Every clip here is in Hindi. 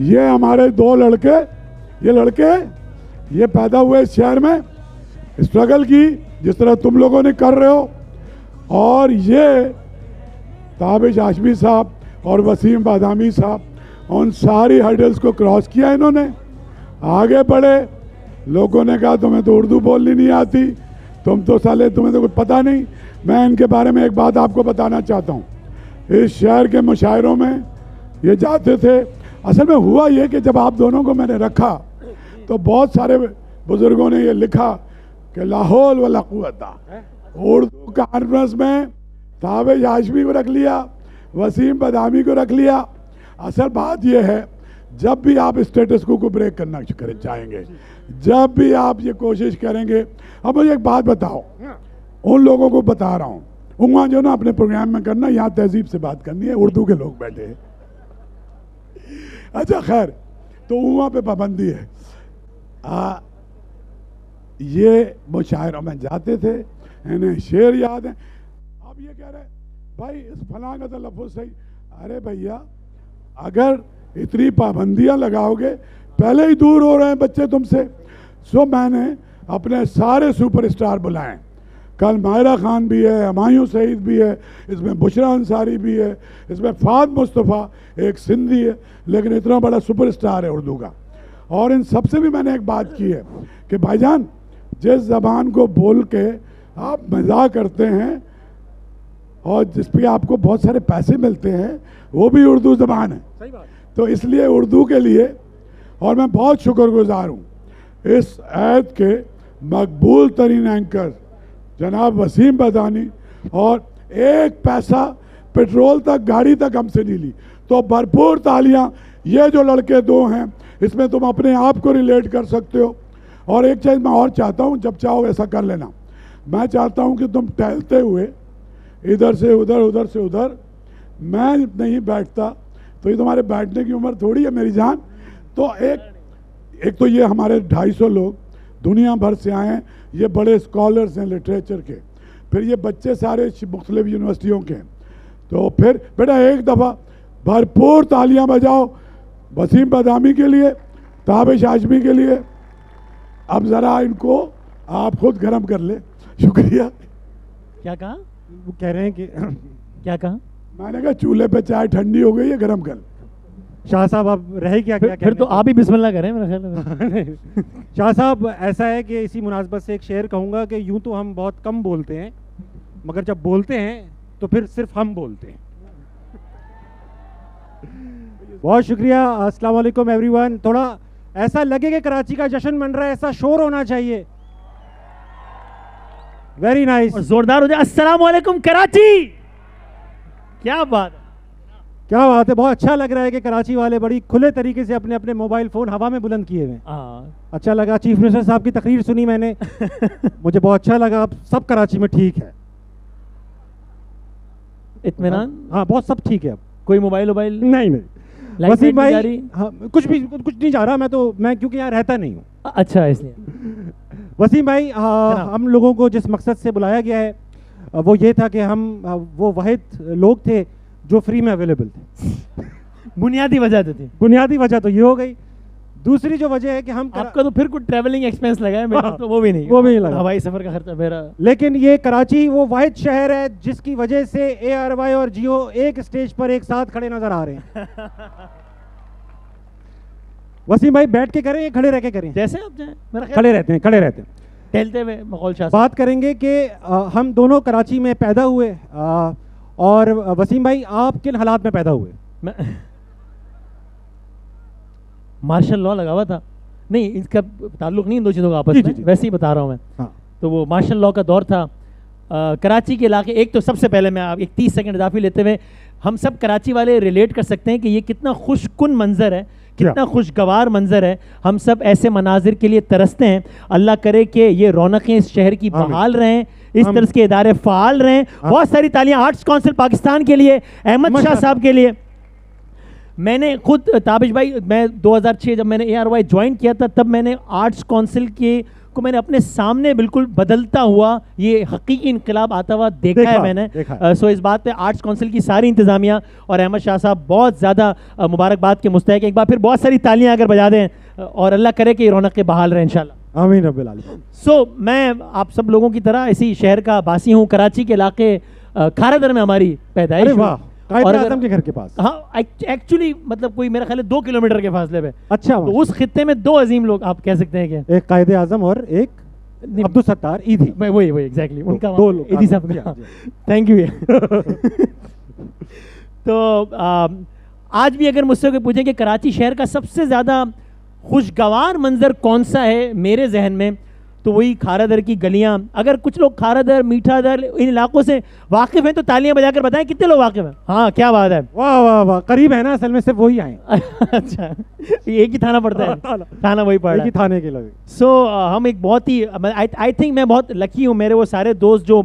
ये हमारे दो लड़के, ये पैदा हुए इस शहर में, स्ट्रगल की जिस तरह तुम लोगों ने कर रहे हो, और ये ताबिश हाशमी साहब और वसीम बादामी साहब, उन सारी हर्डल्स को क्रॉस किया इन्होंने, आगे बढ़े। लोगों ने कहा तुम्हें तो उर्दू बोलनी नहीं आती, तुम तो साले तुम्हें तो कुछ पता नहीं। मैं इनके बारे में एक बात आपको बताना चाहता हूँ, इस शहर के मुशायरों में ये जाते थे। असल में हुआ ये कि जब आप दोनों को मैंने रखा तो बहुत सारे बुजुर्गों ने ये लिखा कि लाहौल वाला कुव्वता, उर्दू कॉन्फ्रेंस में ताबिश हाशमी को रख लिया, वसीम बादामी को रख लिया। असल बात यह है, जब भी आप स्टेटस को ब्रेक करना चाहेंगे, जब भी आप ये कोशिश करेंगे। अब मुझे एक बात बताओ, उन लोगों को बता रहा हूँ, वहाँ जो ना अपने प्रोग्राम में करना, यहाँ तहजीब से बात करनी है, उर्दू के लोग बैठे हैं। अच्छा खैर, तो वहाँ पे पाबंदी है। ये मुशायरों में जाते थे, इन्हें शेर याद है। अब ये कह रहे भाई इस फलां का तो लफ्ज़ सही। अरे भैया, अगर इतनी पाबंदियां लगाओगे, पहले ही दूर हो रहे हैं बच्चे तुमसे। सो मैंने अपने सारे सुपरस्टार बुलाए। कल मायरा खान भी है, हमायूं सईद भी है, इसमें बुशरा अंसारी भी है, इसमें फाद मुस्तफ़ा एक सिंधी है, लेकिन इतना बड़ा सुपरस्टार है उर्दू का। और इन सबसे भी मैंने एक बात की है कि भाईजान, जिस ज़बान को बोल के आप मज़ाक करते हैं और जिस पे आपको बहुत सारे पैसे मिलते हैं, वो भी उर्दू ज़बान है। सही बात। तो इसलिए उर्दू के लिए, और मैं बहुत शुक्रगुजार हूँ इस ऐद के मकबूल तरीन एंकर जनाब वसीम बादानी, और एक पैसा पेट्रोल तक, गाड़ी तक हमसे नहीं ली। तो भरपूर तालियां। ये जो लड़के दो हैं, इसमें तुम अपने आप को रिलेट कर सकते हो। और एक चीज़ मैं और चाहता हूँ, जब चाहो ऐसा कर लेना। मैं चाहता हूँ कि तुम टहलते हुए इधर से उधर, उधर से उधर, मैं नहीं बैठता तो ये तुम्हारे बैठने की उम्र थोड़ी है मेरी जान। तो एक तो ये हमारे 250 लोग दुनिया भर से आए हैं, ये बड़े स्कॉलर्स हैं लिटरेचर के, फिर ये बच्चे सारे मुख्तलिफ यूनिवर्सिटियों के हैं। तो फिर बेटा एक दफ़ा भरपूर तालियां बजाओ वसीम बादामी के लिए, ताबिश हाशमी के लिए। अब ज़रा इनको आप खुद गर्म कर ले। शुक्रिया। क्या कहा? वो कह रहे हैं कि क्या कहा? मैंने कहा चूल्हे पे चाय ठंडी हो गई है, गर्म कर। शाह साहब अब रहे क्या क्या फिर तो आप ही बिस्मिल्लाह करें मेरा ख्याल है। शाह साहब, ऐसा है कि इसी मुनासबत से एक शेर कहूँगा कि यूं तो हम बहुत कम बोलते हैं, मगर जब बोलते हैं तो फिर सिर्फ हम बोलते हैं। बहुत शुक्रिया। अस्सलाम वालेकुम एवरीवन। थोड़ा ऐसा लगे कि कराची का जश्न मन रहा है, ऐसा शोर होना चाहिए। Very nice. जोरदार हो जाए। अस्सलाम वालेकुम कराची। क्या बात है, क्या बात है। बहुत अच्छा लग रहा है कि कराची वाले बड़ी खुले तरीके से अपने अपने मोबाइल फ़ोन हवा में बुलंद किए हुए। अच्छा लगा। चीफ मिनिस्टर साहब की तकरीर सुनी मैंने, मुझे बहुत अच्छा लगा। अब सब कराची में ठीक है, इत्मीनान। हाँ बहुत सब ठीक है। अब कोई मोबाइल वोबाइल नहीं वसीम भाई, हाँ कुछ नहीं जा रहा। मैं क्योंकि यहाँ रहता नहीं हूँ। अच्छा, इसलिए। वसीम भाई, हम लोगों को जिस मकसद से बुलाया गया है वो ये था कि हम वो वाहिद लोग थे जो फ्री में अवेलेबल थे। बुनियादी वजह तो थी। बुनियादी वजह तो ये हो गई। दूसरी जो वजह है कि हम आपका तो फिर कुछ ट्रैवलिंग एक्सपेंस लगा है, मेरा तो वो भी नहीं लगा। हवाई सफर का खर्चा मेरा। लेकिन ये कराची वो वाहिद शहर है जिसकी वजह से ARY और जियो एक स्टेज पर एक साथ खड़े नजर आ रहे हैं। वसीम भाई, बैठ के करें या खड़े रह के करें? जैसे आप जाएं। मेरा खड़े रहते हैं टहलते हुए। मखौल शाह बात करेंगे कि हम दोनों कराची में पैदा हुए, और वसीम भाई आप किन हालात में पैदा हुए? मार्शल लॉ लगा हुआ था। नहीं, इसका ताल्लुक नहीं इन दो चीज़ों का आपस में, वैसे ही बता रहा हूँ मैं। हाँ। तो वो मार्शल लॉ का दौर था कराची के इलाके। एक तो सबसे पहले मैं आप एक 30 सेकंड इजाफी लेते हुए, हम सब कराची वाले रिलेट कर सकते हैं कि ये कितना खुशकुन मंजर है, कितना खुशगवार मंजर है। हम सब ऐसे मनाजिर के लिए तरसते हैं। अल्लाह करे कि ये रौनकें इस शहर की बहाल रहें, इस तरह के इदारे फ़ाल रहें। बहुत सारी तालियां आर्ट्स काउंसिल पाकिस्तान के लिए, अहमद शाह साहब के लिए। मैंने खुद ताबिश भाई, मैं 2006 जब मैंने ARY ज्वाइन किया था, तब मैंने आर्ट्स काउंसिल के जिनको मैंने अपने सामने बिल्कुल बदलता हुआ ये हकीकी इनकलाब आता हुआ देखा है मैंने। सो इस बात पे आर्ट्स काउंसिल की सारी इंतजामिया और अहमद शाह साहब बहुत ज़्यादा मुबारकबाद के मुस्तहिक। एक बार फिर बहुत सारी तालियां अगर बजा दें और अल्लाह करे कि रौनक बहाल रहे इंशाल्लाह। आमीन रब्बिल आलमीन। सो मैं आप सब लोगों की तरह इसी शहर का बासी हूँ, कराची के इलाके खारादर में हमारी पैदाइश। और आजम के घर के पास। हाँ एक्चुअली मतलब कोई मेरा ख्याल है 2 किलोमीटर के फासले पे। अच्छा। तो उस खित्ते में 2 अजीम लोग आप कह सकते हैं कि एक कायदे आजम और एक अब्दुल सत्तार ईदी। वही एग्जैक्टली उनका 2 लोग ईदी साहब। Thank you. तो आज भी अगर मुझसे कोई पूछे कि कराची शहर का सबसे ज़्यादा खुशगवार मंजर कौन सा है मेरे जहन में, तो वही खारादर की गलियां। अगर कुछ लोग खारादर, मीठादर इन इलाकों से वाकिफ हैं तो तालियां बजाकर बताएं कितने लोग वाकिफ हैं। हाँ क्या बात है, वाह वाह वाह, करीब है ना, असल में सिर्फ वही आए। अच्छा एक ही थाना पड़ता है। थाना वही पड़ रहा है, थाने के लोग। सो हम एक बहुत ही आई थिंक मैं बहुत लकी हूँ, मेरे वो सारे दोस्त जो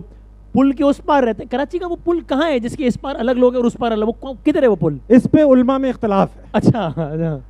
पुल के उस पार रहते हैं। कराची का वो पुल कहाँ है जिसके इस पार अलग लोग हैं और उस पार अलग, वो किधर है वो पुल? इस पे उल्मा में इख्तलाफ है। अच्छा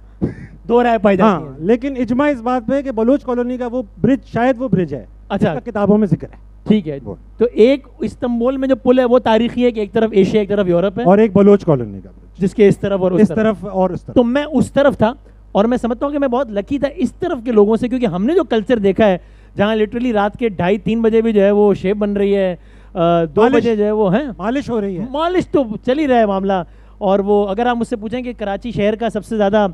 दो राय पाई जाती है। हाँ, लेकिन इजमा इस बात पे है कि बलूच कॉलोनी का वो ब्रिज, शायद वो ब्रिज है। अच्छा, किताबों में जिक्र है। ठीक है। तो एक इस्तांबुल में जो पुल है वो तारीखी है कि एक तरफ एशिया एक तरफ यूरोप है, और एक बलूच कॉलोनी का ब्रिज जिसके इस तरफ और इस तरफ और उस तरफ। तो मैं उस तरफ था और मैं समझता हूँ कि मैं बहुत लकी था इस तरफ के लोगों से, क्योंकि हमने जो कल्चर देखा है जहाँ लिटरली रात के 2:30-3 बजे भी जो है वो शेप बन रही है, 2 बजे जो है वो है मालिश हो रही है। मालिश तो चल ही रहा है मामला। और वो अगर आप मुझसे पूछें कि कराची शहर का सबसे ज़्यादा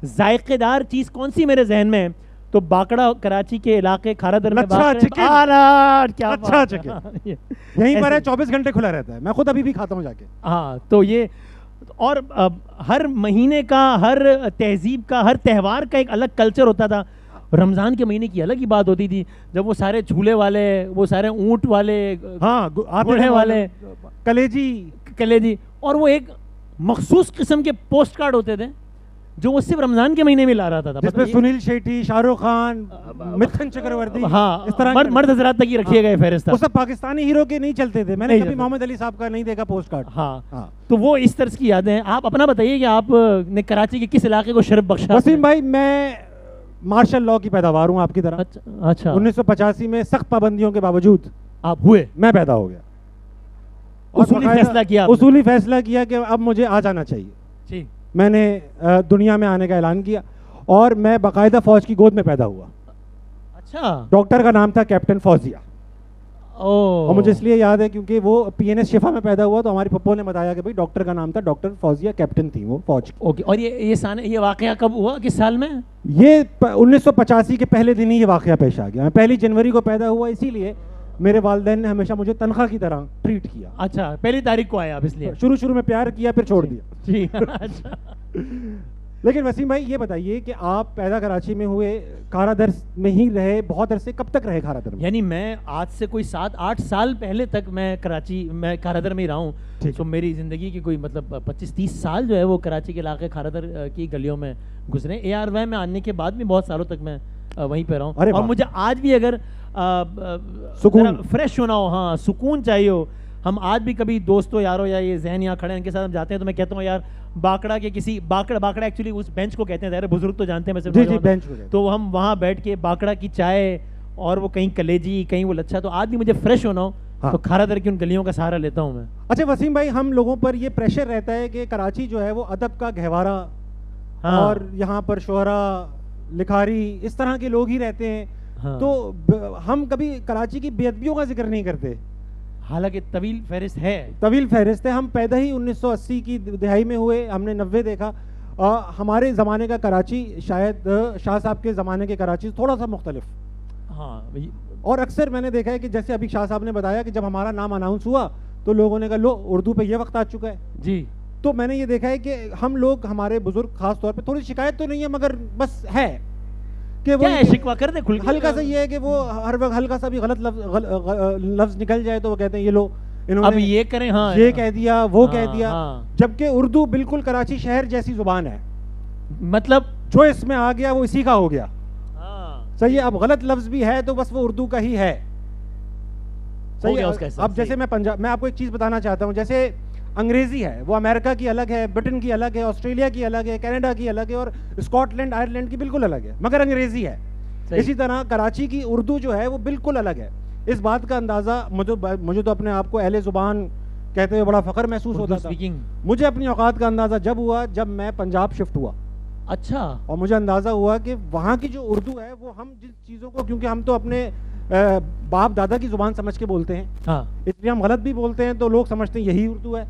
जायकेदार चीज़ कौन सी मेरे जहन में है, तो बाकड़ा कराची के इलाके खारादर में क्या यहीं पर है, 24 घंटे खुला रहता है। मैं खुद अभी भी खाता हूँ जाके। हाँ तो ये और हर महीने का, हर तहजीब का, हर त्यौहार का एक अलग कल्चर होता था। रमज़ान के महीने की अलग ही बात होती थी, जब वो सारे झूले वाले, वो सारे ऊँट वाले, हाँ घोड़े वाले, कलेजी, और वो एक मखसूस किस्म के पोस्ट कार्ड होते थे जो वो सिर्फ रमजान के महीने में ला रहा था। जिसमें सुनील शेट्टी, शाहरुख खान, मिथुन चक्रवर्ती, हाँ इस तरह मर्द हजरात तक ही रखे गए फहरिस्त। वो सब पाकिस्तानी हीरो के नहीं चलते थे। मैंने कभी मोहम्मद अली साहब का नहीं देखा पोस्ट कार्ड। हाँ तो वो इस तरह की यादें हैं। आप अपना बताइए कि आप ने कराची के किस इलाके को शरफ बख्शा? वसीम भाई, मैं मार्शल लॉ की पैदावार हूँ आपकी तरह। अच्छा। 1985 में सख्त पाबंदियों के बावजूद आप हुए, मैं पैदा हो गया। उसूली फैसला किया कि अब मुझे आ जाना चाहिए। मैंने दुनिया में आने का ऐलान किया और मैं बाकायदा फौज की गोद में पैदा हुआ। अच्छा। डॉक्टर का नाम था कैप्टन फौजिया। और मुझे इसलिए याद है क्योंकि वो PNS शिफा में पैदा हुआ, तो हमारे पप्पो ने बताया कि भाई डॉक्टर का नाम था डॉक्टर फौजिया, कैप्टन थी वो फौज की। ओके। और ये वाकया कब हुआ, किस साल में? ये 1985 के पहले दिन ही ये वाकया पेश आ गया। मैं 1 जनवरी को पैदा हुआ, इसीलिए मेरे वालिदैन ने हमेशा मुझे तनख्वाह की तरह ट्रीट किया। अच्छा, 1 तारीख को आया आप इसलिए? शुरू में प्यार किया, फिर छोड़ दिया। जी। अच्छा। लेकिन वसीम भाई ये बताइए कि आप पैदा कराची में हुए, खारादर में ही रहे बहुत अरसे, कब तक रहे खारादर में? यानी मैं आज से कोई 7-8 साल पहले तक मैं खारादर में ही रहा हूँ। तो मेरी ज़िंदगी की कोई मतलब 25-30 साल जो है वो कराची के इलाके खारादर की गलियों में गुजरे। ARY में आने के बाद भी बहुत सालों तक मैं वहीं पे रहा हूँ। और मुझे आज भी अगर सुकून फ्रेश होना हो, हाँ सुकून चाहिए हो, हम आज भी कभी दोस्तों यारों या ये जहन यहाँ खड़े हैं इनके साथ हम जाते हैं, तो मैं कहता हूँ यार बाकड़ा के किसी बाकड़ा एक्चुअली उस बेंच को कहते हैं, बुजुर्ग तो जानते हैं, मैं जी बेंच को। तो हम वहाँ बैठ के बाकड़ा की चाय और वो कहीं कलेजी कहीं वो लच्छा, तो आज भी मुझे फ्रेश होना हो तो खारादर की उन गलियों का सहारा लेता हूँ मैं। अच्छा वसीम भाई, हम लोगों पर ये प्रेशर रहता है कि कराची जो है वो अदब का गहवारा, और यहाँ पर शोहरा, लिखारी, इस तरह के लोग ही रहते हैं। तो हम कभी कराची की बेअदबियों का जिक्र नहीं करते, हालांकि तवील फहरिस्त है। तवील फहरिस्त है। हम पैदा ही 1980 की दिहाई में हुए, हमने 90 देखा। हमारे ज़माने का कराची शायद शाह साहब के ज़माने के कराची से थोड़ा सा मुख्तलिफ। हाँ, और अक्सर मैंने देखा है कि जैसे अभी शाह साहब ने बताया कि जब हमारा नाम अनाउंस हुआ तो लोगों ने कहा लो उर्दू पे ये वक्त आ चुका है जी। तो मैंने ये देखा है कि हम लोग, हमारे बुजुर्ग खास तौर पे, थोड़ी शिकायत तो नहीं है मगर बस है कि वो शिकवा कर दे खुल के। हल्का सा ये है कि वो हर वक्त हल्का सा भी गलत लफ्ज निकल जाए तो वो कहते हैं ये लो इन्होंने अब ये करें, हाँ ये कह दिया, वो कह दिया। जबकि उर्दू बिल्कुल कराची शहर जैसी जुबान है, मतलब जो इसमें आ गया वो इसी का हो गया। सही है। अब गलत लफ्ज भी है तो बस वो उर्दू का ही है। सही है। अब जैसे मैं आपको एक चीज बताना चाहता हूँ, जैसे अंग्रेजी है वो अमेरिका की अलग है, ब्रिटेन की अलग है, ऑस्ट्रेलिया की अलग है, कनाडा की अलग है, और स्कॉटलैंड आयरलैंड की बिल्कुल अलग है, मगर अंग्रेजी है। इसी तरह कराची की उर्दू जो है वो बिल्कुल अलग है। इस बात का अंदाज़ा मुझे तो अपने आप को अहले ज़ुबान कहते हुए बड़ा फ़ख्र महसूस होता था। मुझे अपनी औकात का अंदाज़ा जब हुआ जब मैं पंजाब शिफ्ट हुआ। अच्छा। और मुझे अंदाज़ा हुआ कि वहाँ की जो उर्दू है वो हम जिस चीज़ों को, क्योंकि हम तो अपने बाप दादा की ज़ुबान समझ के बोलते हैं, हाँ, इसलिए हम गलत भी बोलते हैं तो लोग समझते हैं यही उर्दू है।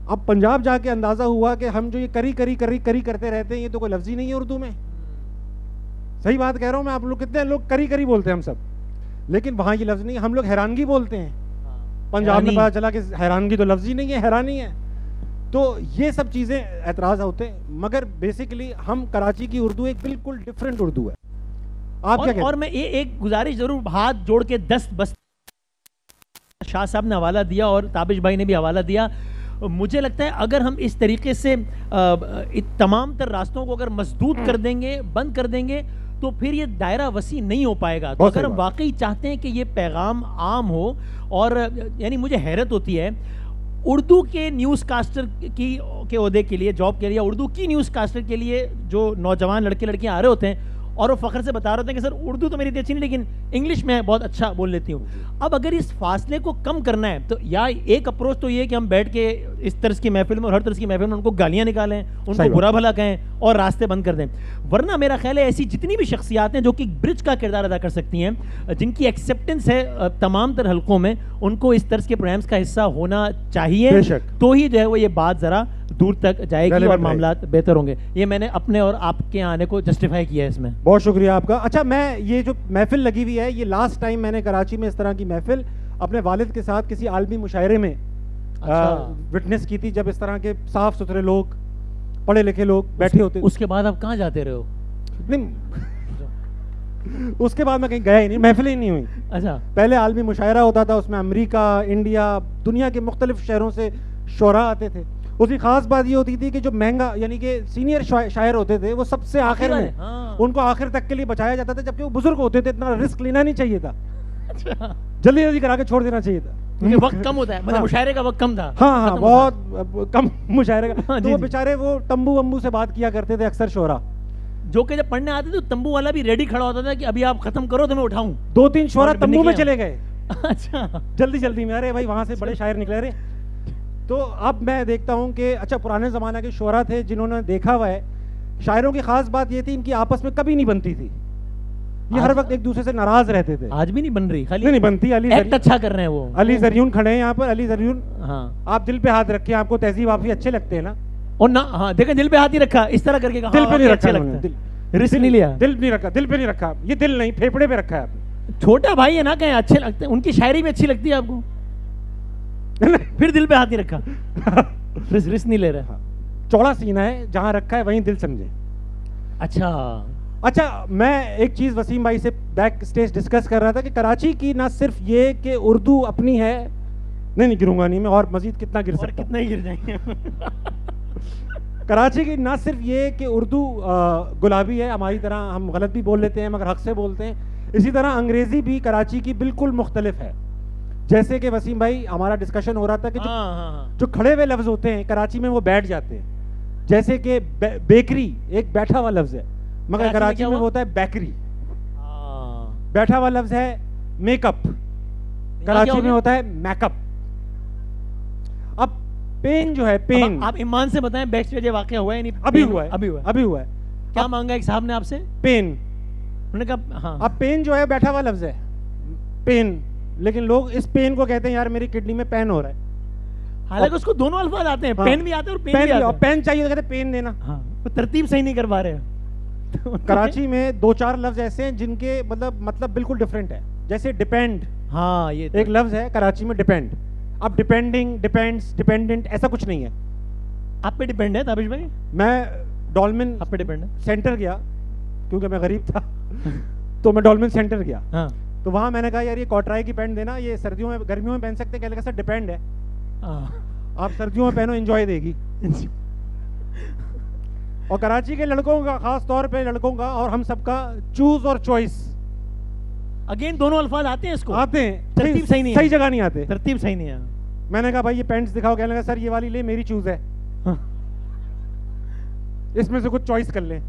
अब पंजाब जाके अंदाज़ा हुआ कि हम जो ये करी करी करी करी करते रहते हैं ये तो कोई लफ्ज़ ही नहीं है उर्दू में। सही बात कह रहा हूँ मैं, आप लोग कितने लोग करी करी बोलते हैं हम सब, लेकिन वहाँ ये लफ्ज़ नहीं, हम लोग हैरानगी बोलते हैं। पंजाब में पता चला कि हैरानगी तो लफ्ज़ ही नहीं है, हैरानी है। तो ये सब चीज़ें एतराज़ होते हैं, मगर बेसिकली हम कराची की उर्दू एक बिल्कुल डिफरेंट उर्दू है। आप क्या कहते हैं? और मैं एक गुजारिश जरूर, हाथ जोड़ के 10 बस शाह साहब ने हवाला दिया और ताबिश भाई ने भी हवाला दिया। मुझे लगता है अगर हम इस तरीके से तमाम तर रास्तों को अगर मजदूद कर देंगे, बंद कर देंगे, तो फिर ये दायरा वसी नहीं हो पाएगा। तो अगर हम वाकई चाहते हैं कि ये पैगाम आम हो, और यानी मुझे हैरत होती है उर्दू के न्यूज़ कास्टर के ओहदे के लिए, जॉब के लिए, उर्दू की न्यूज़ कास्टर के लिए जो नौजवान लड़के लड़कियां आ रहे होते हैं और वो फ़ख्र से बता रहे होते हैं कि सर उर्दू तो मेरी इतनी अच्छी नहीं, लेकिन इंग्लिश में बहुत अच्छा बोल लेती हूँ। अब अगर इस फासले को कम करना है तो या एक अप्रोच तो ये है कि हम बैठ के इस तरह की महफिल में और हर तरह की महफिल में उनको गालियाँ निकालें, उनको बुरा भला कहें और रास्ते बंद कर दें। वरना मेरा ख्याल है ऐसी जितनी भी शख्सियात हैं जो कि ब्रिज का किरदार अदा कर सकती हैं, जिनकी एक्सेप्टेंस है तमाम तर हलकों में, उनको इस तरह के प्रोग्राम्स का हिस्सा होना चाहिए, तो ही जो है वो ये बात ज़रा दूर तक जाएगी और मामला बेहतर होंगे। ये मैंने अपने और आपके आने को जस्टिफाई किया है इसमें। बहुत शुक्रिया आपका। अच्छा, मैं ये जो महफिल लगी हुई है, ये लास्ट टाइम मैंने कराची में इस तरह की महफिल अपने वालिद के साथ किसी आलमी मुशायरे में विटनेस की थी, जब इस तरह के साफ सुथरे लोग, पढ़े लिखे लोग बैठे होते। उसके बाद आप कहाँ जाते रहे हो? नहीं उसके बाद मैं कहीं गया ही नहीं, महफिल ही नहीं हुई। अच्छा, पहले आलमी मुशायरा होता था, उसमें अमेरिका, इंडिया, दुनिया के मुख्तलिफ शहरों से शोरा आते थे। उसकी खास बात ये होती थी कि जो महंगा यानी कि सीनियर शायर होते थे वो सबसे आखिर में, हाँ, उनको आखिर तक के लिए बचाया जाता था, जबकि वो बुजुर्ग होते थे, इतना रिस्क लेना नहीं चाहिए था। अच्छा, जल्दी जल्दी करा के छोड़ देना चाहिए था, क्योंकि वक्त कम होता है, मतलब मुशायरे का वक्त कम था। हाँ हाँ, बहुत कम मुशायरे का। हाँ, तो वो बेचारे वो तंबू वंबू से बात किया करते थे अक्सर शोरा, जो कि जब पढ़ने आते थे तो तंबू वाला भी रेडी खड़ा होता था कि अभी आप खत्म करो तो मैं उठाऊं। 2-3 शोरा तंबू में चले गए। अच्छा, जल्दी जल्दी में, अरे भाई वहां से बड़े शायर निकले। रहे तो अब मैं देखता हूँ कि अच्छा, पुराने ज़माने के शोरा थे जिन्होंने देखा हुआ है, शायरों की खास बात ये थी इनकी आपस में कभी नहीं बनती थी, ये हर वक्त एक दूसरे से नाराज रहते थे। आज भी नहीं बन रही, खाली नहीं बनती। अली अच्छा कर रहे हैं वो। अली ज़रियून खड़े हैं यहाँ पर, अली ज़रियून, हाँ, आप दिल पे हाथ रखे, आपको तहजीब आपकी अच्छे लगते हैं ना? और ना, हाँ देखें, दिल पे हाथ ही रखा, इस तरह करके दिल पे नहीं रखा, रिस्क नहीं लिया, दिल नहीं रखा, दिल पे नहीं रखा, ये दिल नहीं फेफड़े पे रखा है आपने। छोटा भाई है ना, कहें अच्छे लगते हैं, उनकी शायरी भी अच्छी लगती है आपको, फिर दिल पे हाथ नहीं रखा। रिस्क नहीं ले रहा। चौड़ा सीना है, जहां रखा है वहीं दिल समझे। अच्छा, मैं एक चीज वसीम भाई से बैक स्टेज डिस्कस कर रहा था कि कराची की ना सिर्फ ये कि उर्दू अपनी है, नहीं गिरूंगा नहीं मैं, और मजीद कितना गिर सकता, कितना ही गिर जाएंगे। कराची की ना सिर्फ ये कि उर्दू गुलाबी है, हमारी तरह हम गलत भी बोल लेते हैं मगर हक से बोलते हैं, इसी तरह अंग्रेजी भी कराची की बिल्कुल मुख्तलिफ है। जैसे कि वसीम भाई हमारा डिस्कशन हो रहा था कि जो खड़े हुए लफ्ज होते हैं कराची में वो बैठ जाते हैं, जैसे कि बेकरी एक बैठा हुआ लफ्ज है, मगर कराची में वो होता है बैकरी। बैठा हुआ लफ्ज है मेकअप, कराची में होता है मैकअप। अब पेन जो है, पेन, आप ईमान से बताएं बैक स्टेज वाकया हुआ है नहीं? अभी हुआ है, अभी हुआ है। क्या मांगा एक साहब ने आपसे? पेन। उन्होंने कहा हाँ। अब पेन जो है बैठा हुआ लफ्ज है, पेन, लेकिन लोग इस पेन को कहते हैं यार मेरी किडनी में पेन हो रहा है, हालांकि उसको दोनों अल्फाज आते हैं, पेन भी आते हैं और पेन भी आता है। पेन चाहिए तो कहते पेन देना, तो तरतीब सही नहीं कर पा रहे। कराची में 2-4 लफ्ज ऐसे हैं जिनके मतलब बिल्कुल डिफरेंट है, जैसे डिपेंड। हाँ, ये एक लफ्ज है कराची में डिपेंड। अब डिपेंडिंग, डिपेंड्स, डिपेंडेंट ऐसा कुछ नहीं है। आप पे डिपेंड है ताबिश भाई? मैं डॉल्मेन आप पे डिपेंड है। सेंटर गया क्योंकि मैं गरीब था तो मैं डॉल्मेन सेंटर गया। हाँ। तो वहां मैंने कहा यार ये कॉटराई की पैंट देना, ये सर्दियों में गर्मियों में पहन सकते हैं। कहने का सर डिपेंड है, आप सर्दियों में पहनो, एंजॉय देगी। और कराची के लड़कों का, खास तौर पे लड़कों का और हम सबका चूज और चॉइस, अगेन दोनों अल्फाज आते हैं इसको, आते हैं, तरतीब सही नहीं है, सही जगह नहीं आते, तरतीब सही नहीं है। मैंने कहा भाई ये पैंट्स दिखाओ, कहने लगा सर ये वाली ले, मेरी चूज है। इसमें से कुछ चॉइस कर ले।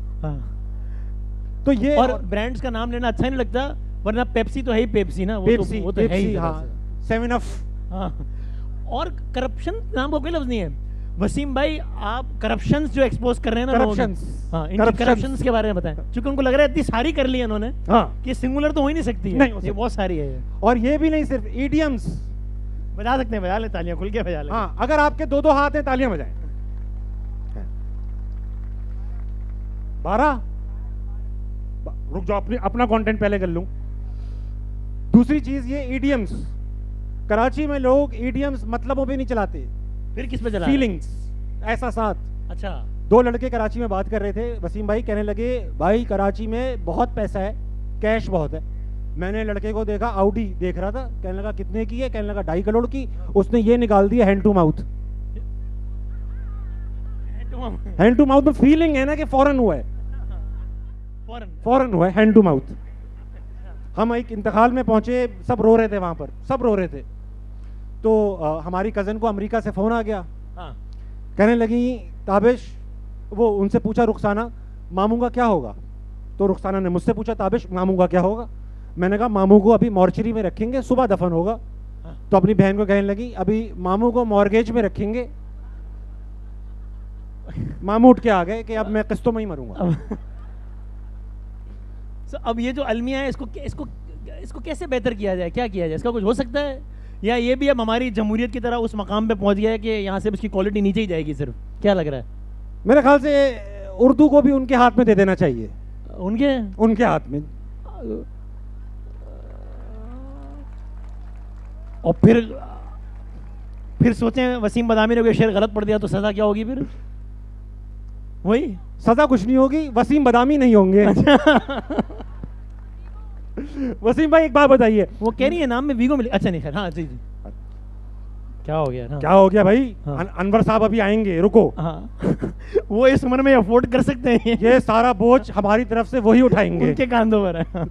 तो ये और ब्रांड्स का नाम लेना अच्छा नहीं लगता, वरना पेप्सी तो है ही पेप्सी ना, पेप्सी, वो तो है ही। हाँ, 7 अप। हाँ, और करप्शन नाम का कोई लफ्ज नहीं है। वसीम भाई, आप करप्शंस जो एक्सपोज कर रहे हैं ना, हाँ, करप्शंस के बारे में बताएं, क्योंकि उनको लग रहा है इतनी सारी कर ली है उन्होंने, हाँ, कि सिंगुलर तो हो ही नहीं सकती है, नहीं, ये बहुत सारी है। और ये भी नहीं, सिर्फ ईडियम्स बजा सकते हैं, बजा ले तालियां, खुल के बजा ले। हाँ, अगर आपके 2-2 हाथ हैं तालियां बजाएं। 12 रुक जाओ, अपना कंटेंट पहले कर लूं। दूसरी चीज ये ईडियम्स, कराची में लोग ईडियम्स मतलबों पे नहीं चलाते, फिर किस पे चला? फीलिंग्स, एहसासात। अच्छा, 2 लड़के कराची में बात कर रहे थे, वसीम भाई कहने लगे भाई कराची में बहुत पैसा है, कैश बहुत है। मैंने लड़के को देखा, आउडी देख रहा था, कहने लगा कितने की है, कहने लगा 2.5 करोड़ की। उसने ये निकाल दिया hand to mouth. Hand to mouth में फीलिंग है ना कि फौरन हुआ है, फौरन हुआ है, हैंड टू माउथ। हम एक इंतकाल में पहुंचे, सब रो रहे थे वहां पर, सब रो रहे थे। तो हमारी कजन को अमेरिका से फोन आ गया, हाँ। कहने लगी ताबिश, वो उनसे पूछा रुखसाना मामू का क्या होगा, तो रुखसाना ने मुझसे पूछा ताबिश मामू का क्या होगा। मैंने कहा मामू को अभी मॉर्चरी में रखेंगे, सुबह दफन होगा। हाँ। तो अपनी बहन को कहने लगी अभी मामू को मॉर्गेज में रखेंगे। मामू उठ के आ गए कि अब मैं किस्तों में ही मरूंगा। अब ये जो अलमिया है, इसको कैसे बेहतर किया जाए, क्या किया जाए, इसका कुछ हो सकता है, या ये भी अब हमारी जमहूरियत की तरह उस मकाम पे पहुंच गया है कि यहाँ से इसकी क्वालिटी नीचे ही जाएगी सिर्फ? क्या लग रहा है? मेरे ख्याल से उर्दू को भी उनके हाथ में दे देना चाहिए। उनके हाथ में, और फिर सोचें वसीम बदामी ने कोई शेर गलत पढ़ दिया तो सजा क्या होगी? फिर वही सजा कुछ नहीं होगी, वसीम बदामी नहीं होंगे। वसीम भाई एक बात बताइए, वो कह रही है नाम में वीगो मिली, अच्छा नहीं खैर, हाँ जी जी, क्या हो गया? हाँ। क्या हो गया भाई? हाँ। अनवर साहब अभी आएंगे, रुको। हाँ। वो इस उम्र में अफोर्ड कर सकते हैं, ये सारा बोझ हमारी तरफ से वही उठाएंगे, उनके कांधों पर है।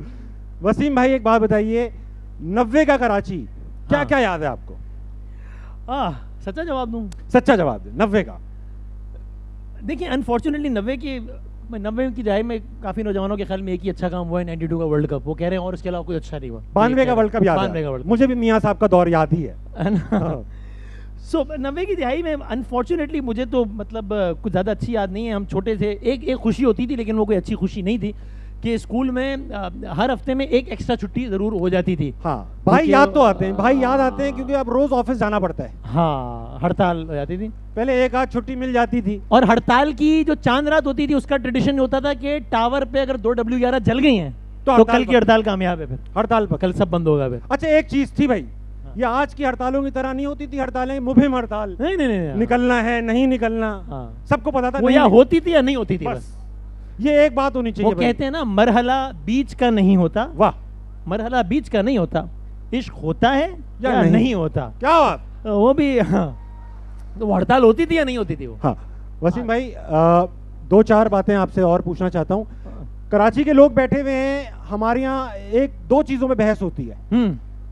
वसीम भाई एक बात बताइए, 90 का कराची क्या क्या याद है आपको? सच्चा जवाब दूं? सच्चा जवाब दे। 90 का देखिए, अनफॉर्चुनेटली 90 की दहाई में काफी नौजवानों के ख्याल में एक ही अच्छा काम हुआ है, 92 का वर्ल्ड कप, वो कह रहे हैं, और इसके अलावा कुछ अच्छा नहीं हुआ। 92 का वर्ल्ड कप याद है मुझे भी, मियां साहब का दौर याद ही है। सो 90 की दिहाई में अनफॉर्चुनेटली मुझे तो मतलब कुछ ज़्यादा अच्छी याद नहीं है। हम छोटे थे, एक खुशी होती थी, लेकिन वो कोई अच्छी खुशी नहीं थी, कि स्कूल में हर हफ्ते में एक एक्स्ट्रा छुट्टी जरूर हो जाती थी। हाँ भाई याद तो आते हैं, भाई याद आते हैं, क्योंकि अब रोज ऑफिस जाना पड़ता है। हाँ, हड़ताल हो जाती थी, पहले एक आध छुट्टी मिल जाती थी। और हड़ताल की जो चांद रात होती थी, उसका ट्रेडिशन होता था कि टावर पे अगर 2 W11 जल गई हैं तो कल की हड़ताल कामयाब है, फिर हड़ताल पर कल सब बंद होगा फिर। अच्छा एक चीज थी भाई, ये आज की हड़तालों की तरह नहीं होती थी हड़तालें, मुहिम हड़ताल, नहीं, निकलना है नहीं निकलना, सबको पता था, वो या होती थी या नहीं होती थी, बस ये एक बात होनी चाहिए। वो कहते हैं ना, मरहला बीच का नहीं होता। वाह, मरहला बीच का नहीं होता, इश्क होता है या नहीं होता। क्या बात, वो भी। हाँ, तो हड़ताल होती थी या नहीं होती थी वो? हाँ वसीम भाई, 2-4 बातें आपसे और पूछना चाहता हूँ। कराची के लोग बैठे हुए हैं, हमारे यहाँ 1-2 चीजों में बहस होती है।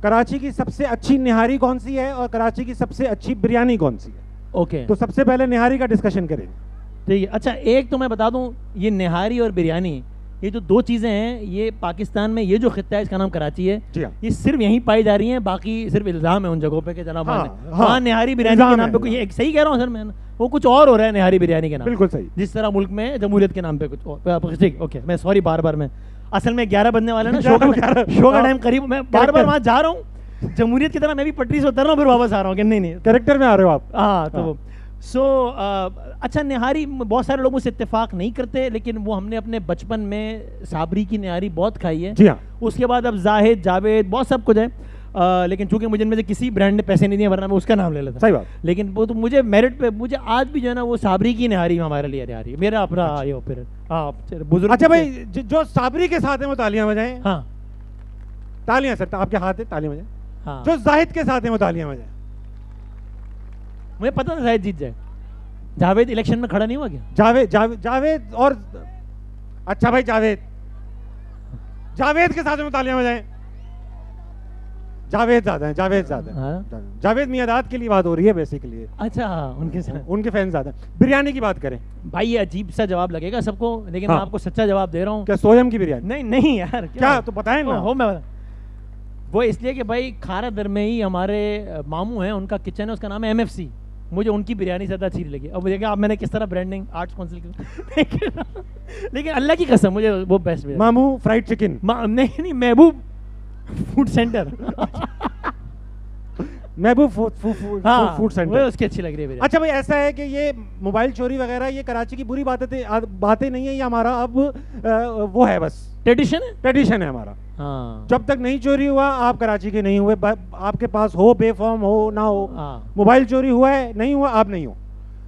कराची की सबसे अच्छी निहारी कौन सी है और कराची की सबसे अच्छी बिरयानी कौन सी है? ओके, तो सबसे पहले निहारी का डिस्कशन करेंगे। ठीक है। अच्छा, एक तो मैं बता दूं, ये निहारी और बिरयानी, ये जो 2 चीज़ें हैं, ये पाकिस्तान में ये जो खित्ता है इसका नाम कराची है, ये सिर्फ यहीं पाई जा रही हैं, बाकी सिर्फ इल्ज़ाम है उन जगहों पे कि जनाब वहाँ निहारी बिरयानी के नाम पे कोई, सही कह रहा हूँ सर मैं, वो कुछ और हो रहा है निहारी बिरयानी के नाम। बिल्कुल सही, जिस तरह मुल्क में जमहूरियत के नाम पे कुछ और। ठीक, ओके, मैं सॉरी, बार मैं असल में 11 बजने वाले ना, शो का टाइम करीब, मैं बार वहाँ जा रहा हूँ, जमहूरियत की तरह मैं भी पटरी से उतर रहा हूँ, फिर वापस आ रहा हूँ कि नहीं कैरेक्टर में आ रहे हो आप। हाँ, तो अच्छा, निहारी बहुत सारे लोग मुझसे इत्तेफाक नहीं करते, लेकिन वो हमने अपने बचपन में साबरी की निहारी बहुत खाई है। जी हाँ। उसके बाद अब जाहिद, जावेद, बहुत सब कुछ है, लेकिन चूंकि मुझे इनमें से किसी ब्रांड ने पैसे नहीं दिए, वरना मैं उसका नाम ले लेता। सही बात। लेकिन वो तो मुझे मेरिट पे, मुझे आज भी जो है ना वो साबरी की निहारी हमारे लिए निहारी मेरा अपना ये फिर। हाँ बुजुर्ग। अच्छा भाई, जो साबरी के साथ है वो तालियां बजाएं। हाँ, तालियां सर, आपके हाथ है, तालियां बजाएं। हाँ, जो जाहिद के साथ है वो तालियां बजाएं। मुझे पता था जाहिद जीत जाए। जावेद इलेक्शन में खड़ा नहीं हुआ क्या? जावेद और, अच्छा भाई, जावेद के साथ में तालियां बजाएं। जावेद ज्यादा है, जावेद ज्यादा है। हाँ? जावेद मियादाद के लिए बात हो रही है बेसिकली। अच्छा उनके साथ उनके फैन ज्यादा है। बिरयानी की बात करें भाई, ये अजीब सा जवाब लगेगा सबको, लेकिन हाँ। मैं आपको सच्चा जवाब दे रहा हूँ। क्या सोयम की बिरयानी? नहीं नहीं यार, क्या तो बताएं ना। हो मैं वो इसलिए कि भाई खारा दर में ही हमारे मामू हैं, उनका किचन है, उसका नाम है MFC। मुझे उनकी बिरयानी ज़्यादा अच्छी लगी। अब देखिए आप मैंने किस तरह ब्रांडिंग आर्ट्स काउंसिल की लेकिन अल्लाह की कसम मुझे वो बेस्ट मामू फ्राइड चिकन। नहीं महबूब फूड सेंटर महबूब फूड सेंटर, वो उसकी अच्छी लग रही है बिरयानी। अच्छा भाई ऐसा है कि ये मोबाइल चोरी वगैरह ये कराची की बुरी बातें नहीं है, ये हमारा अब वो है, बस ट्रेडिशन है हमारा। हाँ। जब तक नहीं चोरी हुआ आप कराची के नहीं हुए, आपके पास हो बेफॉर्म हो ना हो, हाँ। मोबाइल चोरी हुआ है नहीं हुआ आप नहीं हो।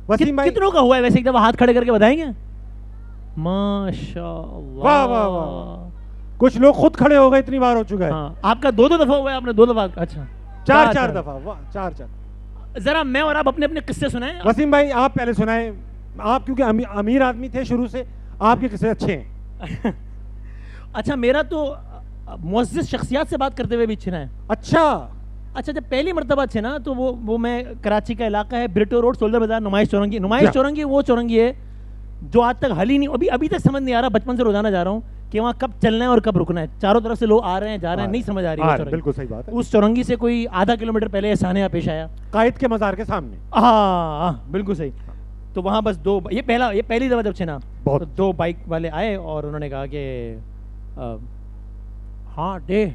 वसीम भाई कितनों का हुआ है वैसे, एक दफा हाथ खड़े करके बताएंगे? माशाअल्लाह, वाह वाह वाह, कुछ लोग खुद खड़े हो गए, इतनी बार हो चुका है। हाँ। आपका दो दफा हुआ है, आपने 2 दफा? अच्छा चार दफा। वाह, चार। जरा मैं और आप अपने अपने किस्से सुनाएं। वसीम भाई आप पहले सुनाएं, आप क्योंकि अमीर आदमी थे शुरू से, आपके किस्से अच्छे हैं। अच्छा मेरा तो मुअज़्ज़िज़ शख्सियत से बात करते हुए भी छिना है। अच्छा जब पहली मरतबा छिना तो वो मैं कराची का इलाका है ब्रिटो रोड, सोल्डर बाजार, नुमाइश चौरंगी वो चौरंगी है जो आज तक हल ही नहीं, अभी तक समझ नहीं आ रहा, बचपन से रोजाना जा रहा हूँ कि वहाँ कब चलना है और कब रुकना है। चारों तरफ से लोग आ रहे हैं जा रहे हैं, नहीं समझ आ रही है। बिल्कुल सही बात है। उस चौरंगी से कोई आधा किलोमीटर पहले एहसानिया पेश आया, कायद के मज़ार के सामने। हाँ बिल्कुल सही। तो वहाँ बस ये पहली दफ़ा जब छिना तो 2 बाइक वाले आए और उन्होंने कहा कि हाँ डे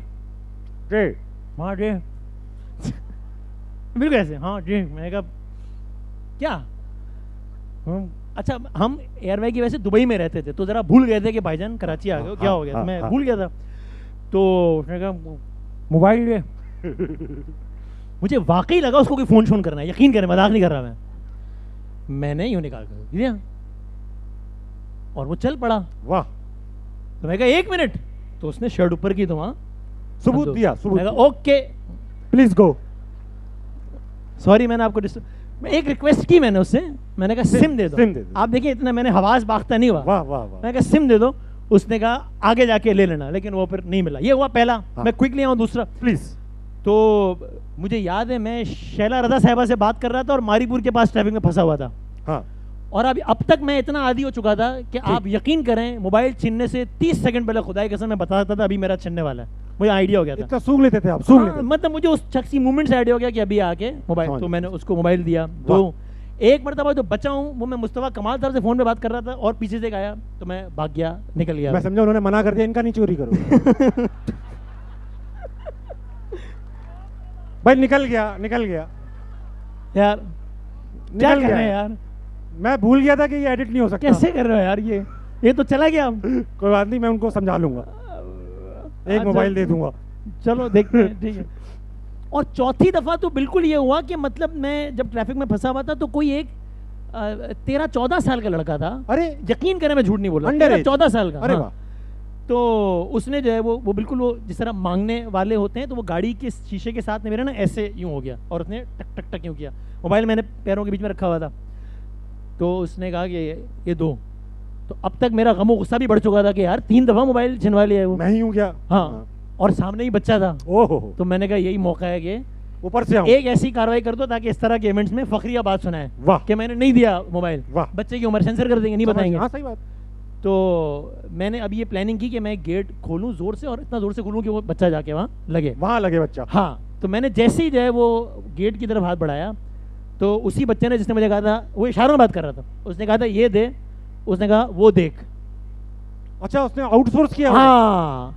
बिल्कुल ऐसे, हाँ डे। मैंने कहा क्या? अच्छा हम एयरवे की वैसे दुबई में रहते थे तो जरा भूल गए थे कि भाईजान कराची आ गए, क्या हो गया, मैं भूल गया था। तो उसने कहा मोबाइल ले। मुझे वाकई लगा उसको कोई फोन करना है, यकीन करें मजाक नहीं कर रहा मैंने यूं निकाल कर दिया और वो चल पड़ा। वाह। तो मैं कहा 1 मिनट, तो उसने शर्ट ऊपर की तो वहां सबूत दिया। Okay please go. सॉरी मैंने आपको मैं एक रिक्वेस्ट की मैंने उससे, मैंने कहा सिम दे दो। आप देखिए इतना मैंने हवास बाख्ता नहीं हुआ। वाह वाह वाह। मैंने कहा सिम दे दो, उसने कहा आगे जाके ले लेना, लेकिन वो फिर नहीं मिला। ये हुआ पहला। हाँ। मैं क्विकली आऊँ दूसरा प्लीज। तो मुझे याद है मैं शैला रजा साहिबा से बात कर रहा था और मारीपुर के पास ट्रैफिक में फंसा हुआ था। हाँ। और अब तक मैं इतना आदी हो चुका था कि आप यकीन करें मोबाइल छीनने से 30 सेकंड पहले खुदा की कसम मैं बता सकता था अभी मेरा छीनने वाला है। मुझे आइडिया हो गया था। इतना सूंघ लेते थे आप? सूंघ लेते थे। मतलब मुझे उस शख्स की मूवमेंट से आइडिया हो गया कि अभी आके मोबाइल, तो मैंने उसको मोबाइल दिया। तो एक मरतबा जो बचा हूँ वो मैं मुस्तफा कमाल साहब से फोन पे बात कर रहा था और पीछे से आया तो मैं भाग गया, निकल गया। मैं समझा उन्होंने मना कर दिया इनका नहीं चोरी करो। भाई निकल गया यार, क्या कर रहे हैं यार? मैं भूल गया था कि ये एडिट नहीं हो सकता। कैसे कर रहे हो यार? ये तो चला गया। कोई बात नहीं, मैं उनको समझा लूंगा, एक मोबाइल दे दूंगा। चलो देखते हैं, ठीक है। और चौथी दफा तो बिल्कुल ये हुआ कि मतलब मैं जब ट्रैफिक में फंसा हुआ था तो कोई एक 13-14 साल का लड़का था। अरे यकीन करें मैं झूठ नहीं बोल रहा, 14 साल का। अरे वाह। तो उसने जो है वो बिल्कुल वो जिस तरह मांगने वाले होते हैं तो वो गाड़ी के शीशे के साथ में मेरा ना ऐसे यूं हो गया और उसने टक टक टक यूं किया। मोबाइल मैंने पैरों के बीच में रखा हुआ था। तो उसने कहा कि ये दो। तो अब तक मेरा गम गुस्सा भी बढ़ चुका था कि यार 3 दफा मोबाइल छिनवा लिया है वो। मैं ही हूँ क्या? हाँ। और सामने ही बच्चा था। ओहो। तो मैंने कहा यही मौका है कि ऊपर से एक ऐसी कार्रवाई कर दो ताकि इस तरह के इवेंट्स में फखरिया बात सुनाए। वाह। कि मैंने नहीं दिया मोबाइल। वाह। बच्चे की उम्र सेंसर कर देंगे, नहीं बताएंगे। हाँ सही बात। तो मैंने अभी ये प्लानिंग की कि मैं गेट खोलूं जोर से और इतना जोर से खोलूं कि वो बच्चा जाके वहाँ लगे बच्चा। हाँ। तो मैंने जैसे ही जो है वो गेट की तरफ हाथ बढ़ाया तो उसी बच्चे ने जिसने मुझे कहा था, वो इशारों में बात कर रहा था, उसने कहा था ये दे, उसने कहा वो देख। अच्छा, उसने आउटसोर्स किया? हाँ।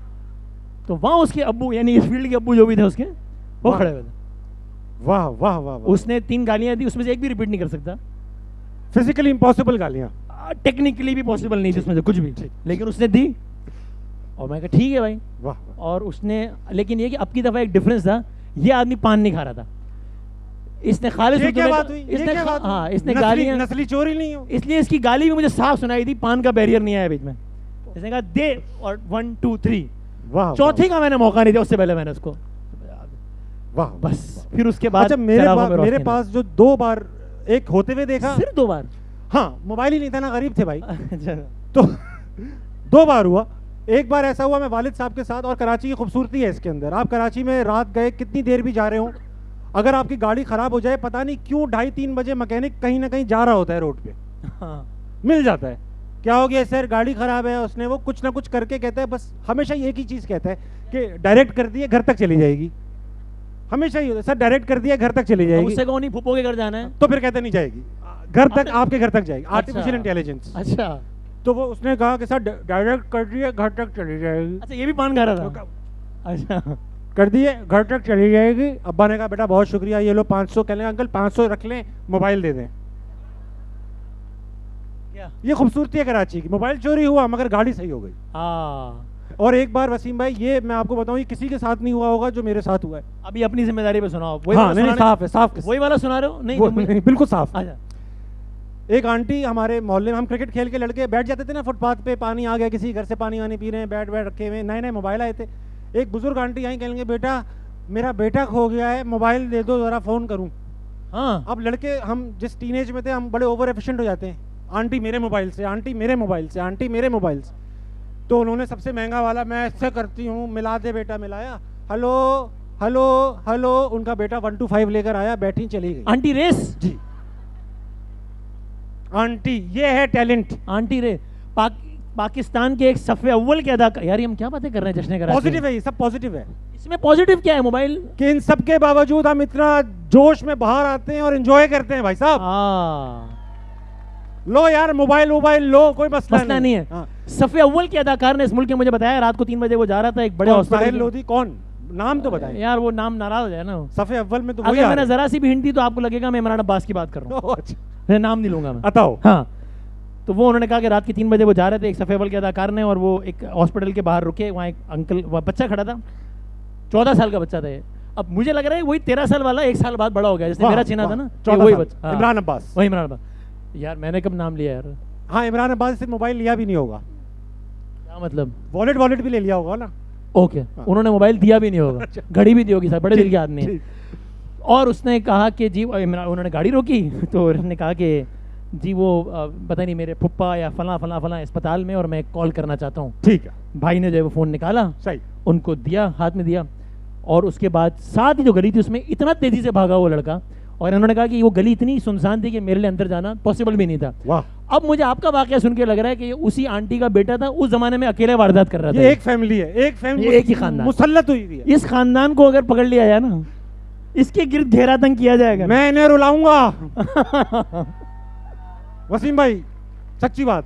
तो वहाँ उसके अब्बू यानी इस फील्ड के अब्बू जो भी थे उसके, वो खड़े हुए थे। वाह वाह वाह। उसने 3 गालियां दी, उसमें से एक भी रिपीट नहीं कर सकता। फिजिकली इम्पॉसिबल गालियां, टेक्निकली भी पॉसिबल नहीं थी उसमें से कुछ भी, लेकिन उसने दी और मैं कहा ठीक है भाई। वाह। और उसने, लेकिन ये कि अब की दफा एक डिफरेंस था, ये आदमी पान नहीं खा रहा था। इसने खालिस हाँ, इसने गालियां, नस्ली चोरी नहीं हो, इसलिए इसकी गाली भी मुझे साफ सुनाई थी। पान का बैरियर नहीं आया बीच में। इसने कहा दे और 1 2 3। वाह। चौथी का मैंने मौका नहीं दिया, उससे पहले मैंने उसको। वाह। बस फिर उसके बाद अच्छा, मेरे पास जो 2 बार एक होते हुए देखा। सिर्फ 2 बार? हाँ, मोबाइल ही नहीं था ना, गरीब थे भाई। तो 2 बार हुआ। एक बार ऐसा हुआ मैं वालिद साहब के साथ, और कराची की खूबसूरती है इसके अंदर, आप कराची में रात गए कितनी देर भी जा रहे हो, अगर आपकी गाड़ी ख़राब हो जाए पता नहीं क्यों 2:30-3 बजे मैकेनिक कहीं ना कहीं जा रहा होता है रोड पे, हाँ। मिल जाता है। क्या हो गया सर, गाड़ी ख़राब है, उसने वो कुछ ना कुछ करके कहता है, बस हमेशा एक ही चीज़ कहता है कि डायरेक्ट कर दिए घर तक चली जाएगी, हमेशा ही सर डायरेक्ट कर दिया घर तक चली जाएगी। उससे कौन नहीं, फूफो के घर जाना है तो फिर कहते नहीं जाएगी, घर तक, आपके घर तक जाएगी, आर्टिफिशियल इंटेलिजेंस। अच्छा, तो वो उसने कहा कि सर डायरेक्ट कर दिए घर तक चली जाएगी। अच्छा ये भी पान खा रहा था। अच्छा, कर दिए घर तक चली जाएगी। अब्बा ने कहा बेटा बहुत शुक्रिया, ये लो 500, कह लें अंकल 500 रख लें, मोबाइल दे दें। क्या ये खूबसूरती है कराची की, मोबाइल चोरी हुआ मगर गाड़ी सही हो गई। हाँ, और एक बार वसीम भाई, ये मैं आपको बताऊं, ये किसी के साथ नहीं हुआ होगा जो मेरे साथ हुआ है। अभी अपनी जिम्मेदारी पे सुनाओ। वही हाँ, वाला नहीं, सुनाने- साफ है, साफ वही वाला सुना रहे हो? नहीं, वो, तो मुझे- नहीं, बिल्कुल साफ। अच्छा, एक आंटी हमारे मोहल्ले में, हम क्रिकेट खेल के लड़के बैठ जाते थे ना फुटपाथ पे, पानी आ गया, किसी घर से पानी वानी पी रहे हैं, बैट बैट रखे हुए, नए नए मोबाइल आए थे। एक बुजुर्ग आंटी आई, कहेंगे बेटा मेरा बेटा खो गया है, मोबाइल दे दो ज़रा फ़ोन करूं। हाँ, अब लड़के हम जिस टीनेज में थे, हम बड़े ओवर एफिशिएंट हो जाते हैं, आंटी मेरे मोबाइल से, आंटी मेरे मोबाइल से, आंटी मेरे मोबाइल से। तो उन्होंने सबसे महंगा वाला, मैं ऐसे करती हूँ, मिला दे बेटा, मिलाया, हेलो हेलो हेलो, उनका बेटा 1 to 5 लेकर आया, बैठी चली गई। आंटी रेस जी, आंटी, ये है टैलेंट। आंटी रे पाकिस्तान के एक सफ़े अव्वल के अदाकार। यार ये हम क्या बातें कर रहे हैं जश्न कराची। पॉजिटिव है, ये सब पॉजिटिव है इसमें पॉजिटिव क्या है? मोबाइल कि इन सब के बावजूद हम इतना जोश में बाहर आते हैं और एंजॉय करते हैं भाई साहब। हाँ, लो यार मोबाइल लो, कोई मसला नहीं है। हाँ। सफ़े अव्वल के अदाकार ने इस मुल्क में मुझे बताया, रात को 3 बजे वो जा रहा था एक बड़े साहिल हॉस्पिटल। लोधी कौन, नाम तो बताएं यार वो नाम नाराज हो जाए ना। सफ़े अव्वल में तो वही अगर आ मैंने रहे हैं। जरा सी भी हिंट दी तो आपको लगेगा मैं इमरान अब्बास की बात कर रहा हूँ। ओह, अच्छा। मैं नाम नहीं लूंगा मैं। बताओ। हाँ, तो वो उन्होंने कहा कि रात के 3 बजे वो जा रहे थे एक सफ़े अव्वल के अदाकार ने, और वो एक हॉस्पिटल के बाहर रुके, वहाँ एक अंकल, वहाँ बच्चा खड़ा था, 14 साल का बच्चा था ये। अब मुझे लग रहा है वही 13 साल वाला 1 साल बाद बड़ा हो गया, जैसे मेरा चिन्हा था ना, ये वही बच्चा। हाँ, इमरान अब्बास। वही इमरान अब्बास। यार मैंने कब नाम लिया यार? हाँ, इमरान अब्बास से मोबाइल लिया भी नहीं होगा, क्या मतलब? वॉलेट भी ले लिया होगा ना। ओके, उन्होंने मोबाइल दिया भी नहीं होगा, घड़ी भी दी होगी, सर बड़े दिल के आदमी है। और उसने कहा कि जी, उन्होंने गाड़ी रोकी तो उन्होंने कहा कि जी वो पता नहीं मेरे फुप्पा या फला फला फला अस्पताल में, और मैं कॉल करना चाहता हूँ। ठीक है, भाई ने जो है वो फ़ोन निकाला, सही, उनको दिया, हाथ में दिया, और उसके बाद साथ ही जो गली थी उसमें इतना तेज़ी से भागा वो लड़का, और उन्होंने कहा कि वो गली इतनी सुनसान थी कि मेरे लिए अंदर जाना पॉसिबल भी नहीं था। वाह। अब मुझे आपका वाकया सुन के लग रहा है कि ये उसी आंटी का बेटा था, उस जमाने में अकेले वारदात कर रहा था। ये एक फैमिली है, एक फैमिली, एक ही खानदान मुसल्लत हुई हुई है। इस खानदान को अगर पकड़ लिया जाए ना, इसके गिर्द घेरातंग किया जाएगा। मैं इन्हें रुलाऊंगा। वसीम भाई, सच्ची बात।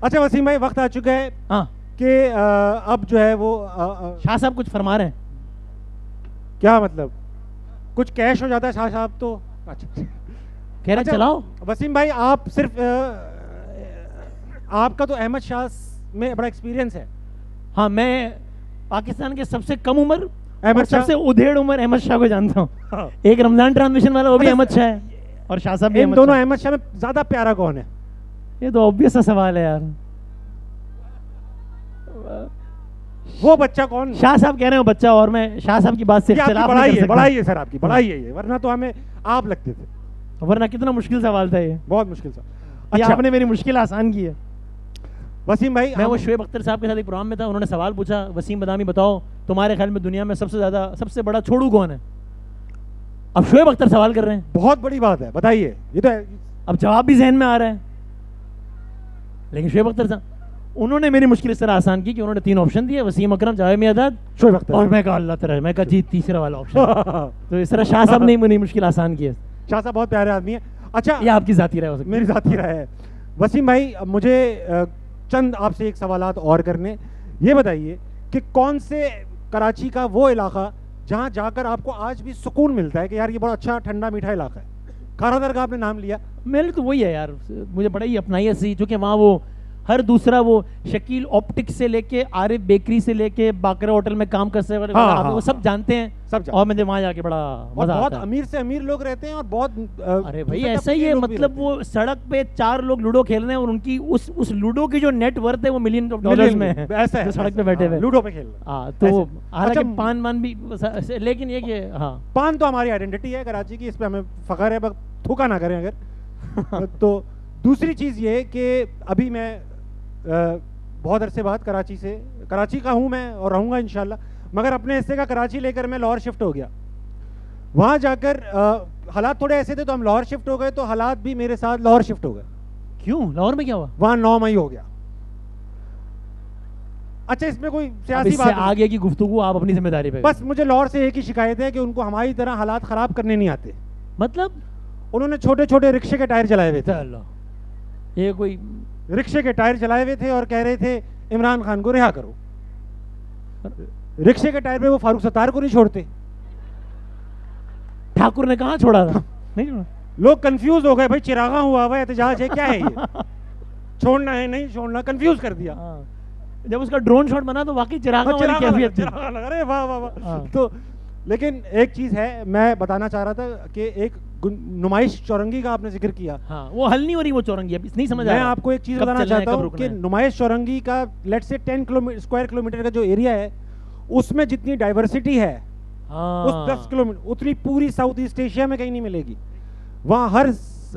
अच्छा वसीम भाई, वक्त आ चुका है हाँ, कि अब जो है वो शाह साहब कुछ फरमा रहे हैं। क्या मतलब, कुछ कैश हो जाता है शाह साहब तो। अच्छा, कह रहे चलाओ। वसीम भाई, आप सिर्फ आपका तो अहमद शाह में बड़ा एक्सपीरियंस है। हाँ, मैं पाकिस्तान के सबसे कम उम्र अहमद और शाह, सबसे उधेड़ उम्र अहमद शाह को जानता हूँ। हाँ। एक रमजान ट्रांसमिशन वाला वो भी अच्छा, अहमद शाह है, और शाह साहब भी इन अहमद दोनों शाह। अहमद शाह में ज्यादा प्यारा कौन है? ये तो ऑब्वियस सा सवाल है यार। वो बच्चा कौन? शाह साहब कह रहे हो बच्चा, और मैं शाह साहब की बात से ये आपकी इख्तिलाफ नहीं बड़ाई कर है, सकता। बड़ाई है सर, आपकी बड़ाई है ये, वरना तो हमें आप लगते थे। वरना कितना मुश्किल सवाल था ये। बहुत मुश्किल सा। ये अच्छा आपने मेरी मुश्किल आसान की है। वसीम भाई, मैं वो शुएब अख्तर साहब के साथ एक प्रोग्राम में था, उन्होंने सवाल पूछा, वसीम बदामी बताओ तुम्हारे ख्याल में दुनिया में सबसे बड़ा छोड़ू कौन है? अब शुएब अख्तर सवाल कर रहे हैं, बहुत बड़ी बात है, बताइए। ये तो अब जवाब भी जहन में आ रहा है, लेकिन शुएब अख्तर साहब, उन्होंने मेरी मुश्किल इस तरह आसान की कि उन्होंने 3 ऑप्शन दिए, वसीम अकरम, जावेद मियादाद, शुएब अख्तर। और मैं कहा अल्लाह ताला, मैं कहा जी तीसरा वाला ऑप्शन। तो इस तरह शाह साहब ने मेरी मुश्किल आसान की है। शाह साहब बहुत प्यारे आदमी है। अच्छा, ये आपकी जाती राय हो सकती है। मेरी जाती राय है। वसीम भाई, मुझे चंद आपसे एक सवालात और करने, ये बताइए कि कौन से कराची का वो इलाका जहाँ जाकर आपको आज भी सुकून मिलता है कि यार ये बड़ा अच्छा ठंडा मीठा इलाका है? खारा दरगाह आपने नाम लिया, मेरे तो वही है यार, मुझे बड़ा ही अपनाई सी, चूँकि वहाँ वो हर दूसरा वो शकील ऑप्टिक्स से लेके आरिफ बेकरी से लेके बाकरा होटल में काम करते हैं, हाँ, वो सब जानते हैं, सब जानते और मुझे वहाँ जाके बड़ा और मजा बहुत आता है। अमीर से अमीर लोग रहते हैं और बहुत अरे भाई दूसरे ऐसा ही तबके है, के लोग भी मतलब रहते हैं। वो सड़क पे 4 लोग लूडो खेल रहे हैं, और उनकी उस लूडो की जो नेट वर्थ है वो $1 मिलियन में है, ऐसा है, जो सड़क पे ऐसा, बैठे हाँ, हुए। लूडो पे खेल रहे हैं। हाँ, तो ऐसे। हालांकि अच्छा, पान वान भी, लेकिन ये कि हाँ, पान तो हमारी आइडेंटिटी है कराची की, इस पे हमें फख्र है, बस थूका ना करें अगर। तो दूसरी चीज़ ये कि अभी मैं बहुत अरसे बाद कराची का हूँ मैं और रहूँगा इंशाल्लाह, मगर अपने हिस्से का कराची लेकर मैं लाहौर शिफ्ट हो गया। वहाँ जाकर हालात थोड़े ऐसे थे तो हम लाहौर शिफ्ट हो गए, तो हालात भी मेरे साथ लाहौर शिफ्ट हो गए। क्यों, लाहौर में क्या हुआ? वहाँ 9 मई हो गया। अच्छा, इसमें कोई सियासी बात आगे की गुफ्तगू आप अपनी जिम्मेदारी पे। बस मुझे लाहौर से एक ही शिकायत है कि उनको हमारी तरह हालात खराब करने नहीं आते। मतलब उन्होंने छोटे छोटे रिक्शे के टायर जलाए हुए थे। ये कोई रिक्शे के टायर जलाए हुए थे और कह रहे थे इमरान खान को रिहा करो। रिक्शे के टायर पे वो फारूक सत्तार को नहीं छोड़ते। ठाकुर ने कहा छोड़ा था? नहीं छोड़ा। लोग कंफ्यूज हो गए, भाई चिरागा हुआ हुआ एहतजाज है, क्या है ये? छोड़ना है नहीं छोड़ना, कंफ्यूज कर दिया। जब उसका ड्रोन शॉट बना तो वाकई चिरागा वाली कैफियत थी। अरे वाह वाह वाह। तो लेकिन एक चीज है मैं बताना चाह रहा था कि एक नुमाइश चौरंगी का आपने जिक्र किया। हाँ, वो हल नहीं हो रही वो चौरंगी, अब नहीं समझ आ रहा। मैं आपको एक चीज बताना चाहता हूँ कि नुमाइश चौरंगी का लेट्स से 10 स्क्वायर किलोमीटर का जो एरिया है, उसमें जितनी डाइवर्सिटी है उस 10 किलोमीटर उतनी पूरी साउथ ईस्ट एशिया में कहीं नहीं मिलेगी। वहाँ हर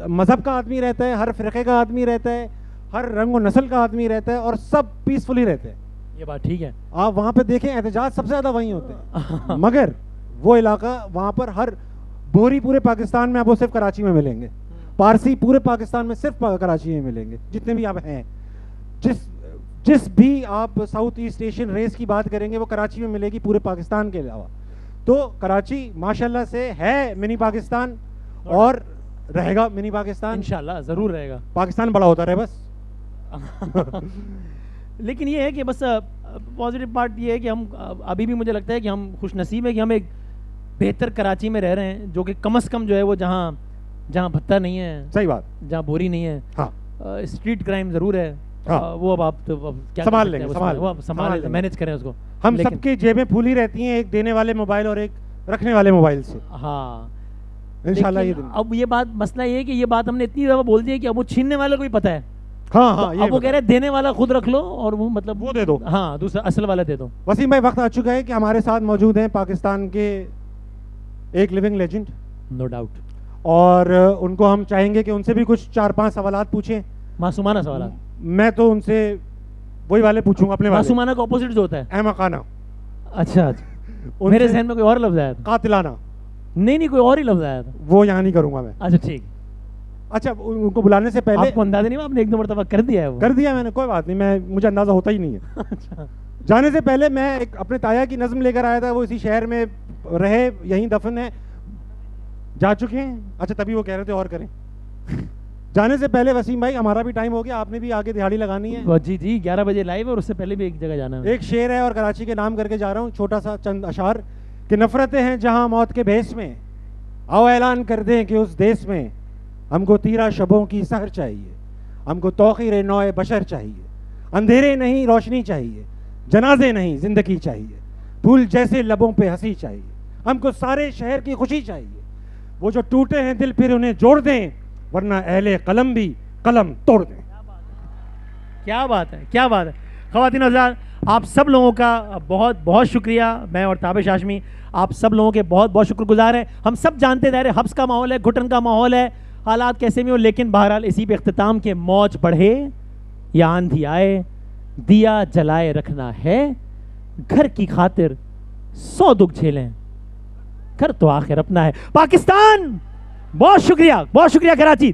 मजहब का आदमी रहता है, हर फिरके का आदमी रहता है, हर रंग और नस्ल का आदमी रहता है और सब पीसफुली रहते हैं। ये बात ठीक है। आप वहाँ पे देखें एहतजाज सबसे ज्यादा वहीं होते हैं। मगर वो इलाका वहाँ पर हर बोहरी पूरे पाकिस्तान में आपको सिर्फ कराची में मिलेंगे, पारसी पूरे पाकिस्तान में सिर्फ कराची में मिलेंगे, जितने भी आप हैं। जिस भी आप साउथ ईस्ट एशियन रेस की बात करेंगे वो कराची में मिलेगी पूरे पाकिस्तान के अलावा। तो कराची माशाल्लाह से है मिनी पाकिस्तान और रहेगा मिनी पाकिस्तान, इंशाल्लाह जरूर रहेगा। पाकिस्तान बड़ा होता रहे बस। लेकिन ये है कि बस पॉजिटिव पार्ट ये है कि हम अभी भी मुझे लगता है कि हम खुशनसीब है कि हम एक बेहतर कराची में रह रहे हैं, जो कि कम से कम जो है वो जहाँ भत्ता नहीं है, सही बात, जहाँ बोरी नहीं है। हाँ। स्ट्रीट क्राइम जरूर है। हाँ। वो अब आप तो क्या संभाल लेंगे, संभाल मैनेज करें उसको। हम सबकी जेबें फूली रहती हैं, एक देने वाले मोबाइल और एक रखने वाले मोबाइल से। हाँ, इंशाल्लाह ये दिन। अब ये बात मसला ये है कि ये बात हमने इतनी दफा बोल दी है कि अब वो छीनने वाले को भी पता है। हाँ हाँ, अब वो कह रहे हैं देने वाला खुद रख लो और वो मतलब वो दे दो। हाँ, दूसरा असल वाला दे दो। वसीम भाई, वक्त आ चुका है कि हमारे साथ मौजूद हैं पाकिस्तान के एक लिविंग लेजेंड, नो डाउट, और उनको हम चाहेंगे कि उनसे भी कुछ 4-5 सवालात पूछें, मासूमाना सवाल। मैं तो उनसे वही वाले पूछूंगा अपने वाले। मासूमाना का ऑपोजिट जो होता है अहमकाना। अच्छा, मेरे जहन में कोई और लफ्ज आया था। कातिलाना। नहीं, कोई और ही लफ्ज आया था। वो यहाँ नहीं करूंगा मैं। अच्छा ठीक। अच्छा, उनको बुलाने से पहले आपको अंदाजा नहीं, आपने 1-2 मरतबा कर दिया है वो? कर दिया मैंने, कोई बात नहीं, मुझे अंदाजा होता ही नहीं है। अच्छा। जाने से पहले मैं एक अपने ताया की नज़्म लेकर आया था, वो इसी शहर में रहे, यहीं दफन है, जा चुके हैं। अच्छा, तभी वो कह रहे थे और करें। जाने से पहले वसीम भाई, हमारा भी टाइम हो गया, आपने भी आगे दिहाड़ी लगानी है। जी 11 बजे लाइव, और उससे पहले भी एक जगह जाना है। एक शेर है और कराची के नाम करके जा रहा हूँ, छोटा सा चंद अशार कि नफरतें हैं जहां मौत के भेस में, आओ ऐलान कर दें कि उस देश में हमको तीरा शबों की सहर चाहिए, हमको तौखीर नौए बशर चाहिए, अंधेरे नहीं रोशनी चाहिए, जनाजे नहीं जिंदगी चाहिए, फूल जैसे लबों पे हंसी चाहिए, हमको सारे शहर की खुशी चाहिए, वो जो टूटे हैं दिल फिर उन्हें जोड़ दें, वरना अहले कलम भी कलम तोड़ दें। क्या बात है, क्या बात है। ख़वातीन हज़रात, आप सब लोगों का बहुत बहुत शुक्रिया। मैं और ताबिश हाशमी आप सब लोगों के बहुत बहुत शुक्रगुजार हैं। हम सब जानते थे हब्स का माहौल है, घुटन का माहौल है, हालात कैसे भी हो, लेकिन बहरहाल इसी पे इख्तिताम के मौज बढ़े या आंधी आए, दिया जलाए रखना है, घर की खातिर 100 दुख झेलें, घर तो आखिर अपना है। पाकिस्तान, बहुत शुक्रिया कराची।